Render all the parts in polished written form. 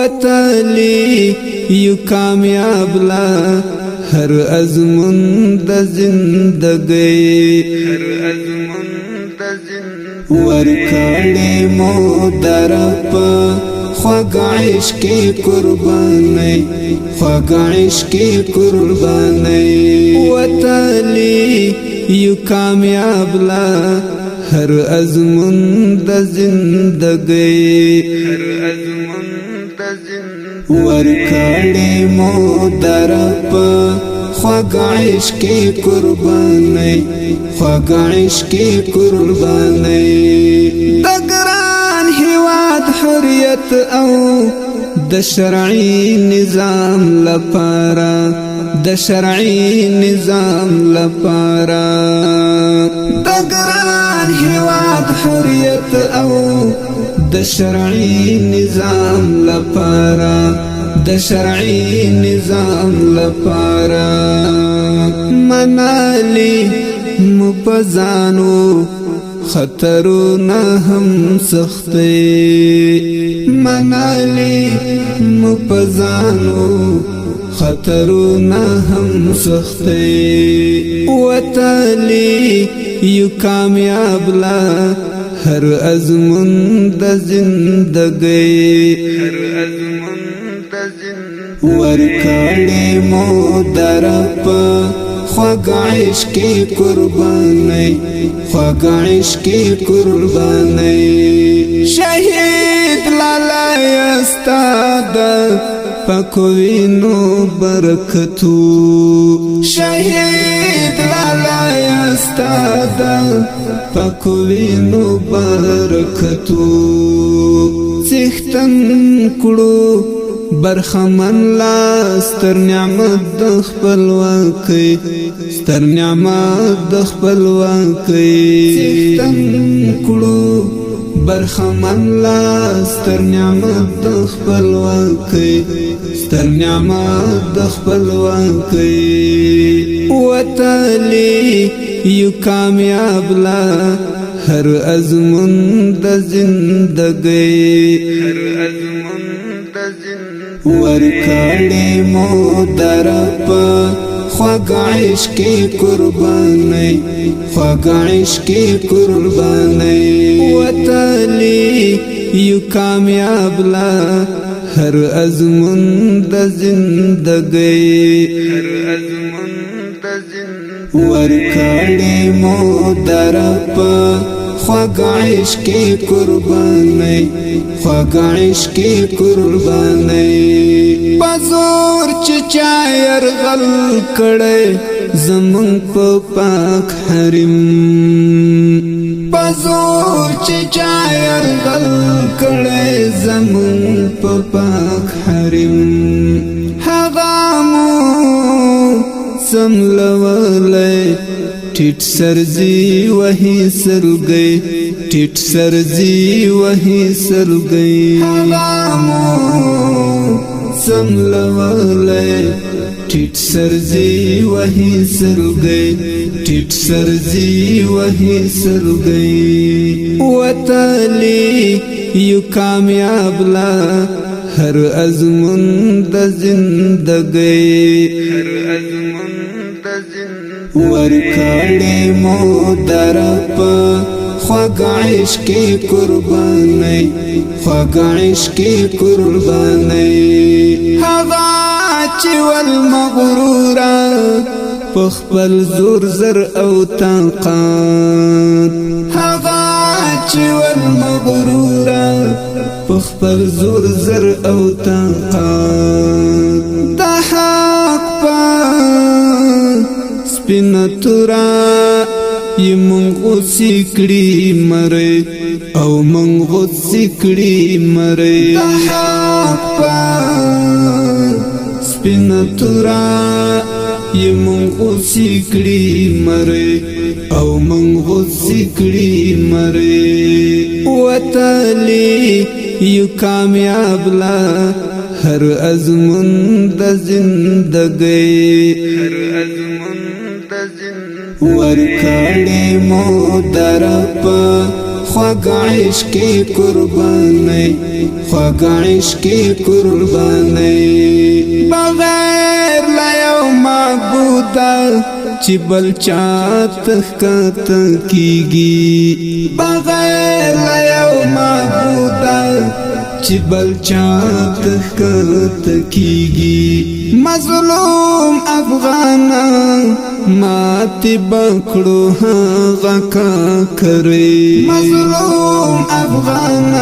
وتلی یو کامیاب لا هر ازمون د زندگی ورکړې مو درپ خوږ عشق قرباني خوږ عشق قرباني وتلی یو کامیاب لا هر ازمون د زندگی ورکړې مو درپ خوږ عشق قرباني خوږ عشق قرباني د ګران هیواد حریت او د شرعي نظام لپاره د شرعي نظام لپاره د ګران هیواد حریت او د شرعي نظام لپاره د شرعي نظام لپاره منالی مپزانو خطرونه هم سختي منالی مپزانو خطرونه هم سختي وتلی یو کامیاب لا هر ازمون د زندگی ورکړې مو درپ خوږ عشق قرباني خوږ عشق قرباني شهید لالا استاد پکوینو برکتو شهید لالا استاد پکوینو برکتو څښتن کړو برخمن لا ستر نعمت د خپلواکۍ ستر نعمت د خپلواکۍ څښتن کړو برخمن لا ستر نعمت د خپلواکۍ ستر نعمت د خپلواکۍ وتلی یو کامیاب لا هر ازمون د زندگی ورکړې مو درپ خوږ عشق قرباني خوږ عشق قرباني وتلی یو کامیاب لا هر ازمون د زندگی ورکړې مو درپ خوږ عشق قرباني خوږ عشق قرباني پزور چې چا يرغل کړي زمون په پاک حرم پزور چې چا يرغل کړي زمون په پاک حرم هغه مو سملولای ټیټ سرزي وਹੀ سلګي ټیټ سرزي وਹੀ سلګي هغه سملولای ټیټ سرزي وਹੀ سلګي ټیټ سرزي وਹੀ سلګي وتلی یو کامیاب لا هر ازمون د زندگی ورکړې مو درپ خوږ عشق قرباني خوږ عشق قرباني هغه چې والمغرور په خپل زور زر او طاقت هغه چې والمغرور په خپل زور زر او طاقت د حق په سپینتورا یمنغو سکړي مره او منغو سکړي مره د حق په سپینتورا یمنغو سکړي مره او منغو سکړي مره وتلی یو کامیاب لا هر ازمون د زندگی ورکړې مو درپ خوږ عشق قرباني خوږ عشق قرباني بغیر لا یو معبود چې بل چاته ښکته کیږي بغیر لا یو معبود چې بل چاته ښکته کیږي مظلوم افغان ماتی بکړو هغه کاکرې مظلوم افغان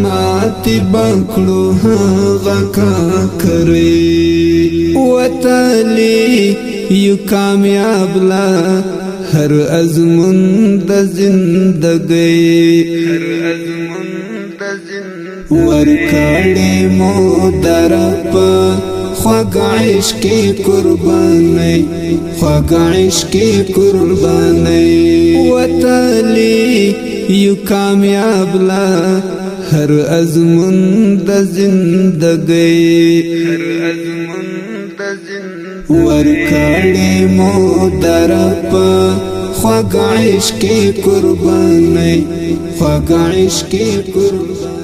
ماتی بکړو هغه کاکرې وتلی یو کامیاب لا هر ازمون د زندګۍ ورکړې مو درپ خوږ عشق قرباني خوږ عشق قرباني وتلی یو کامیاب لا هر ازمون د زندګۍ ورکړې مو درپ خوږ عشق قرباني خوږ عشق قرباني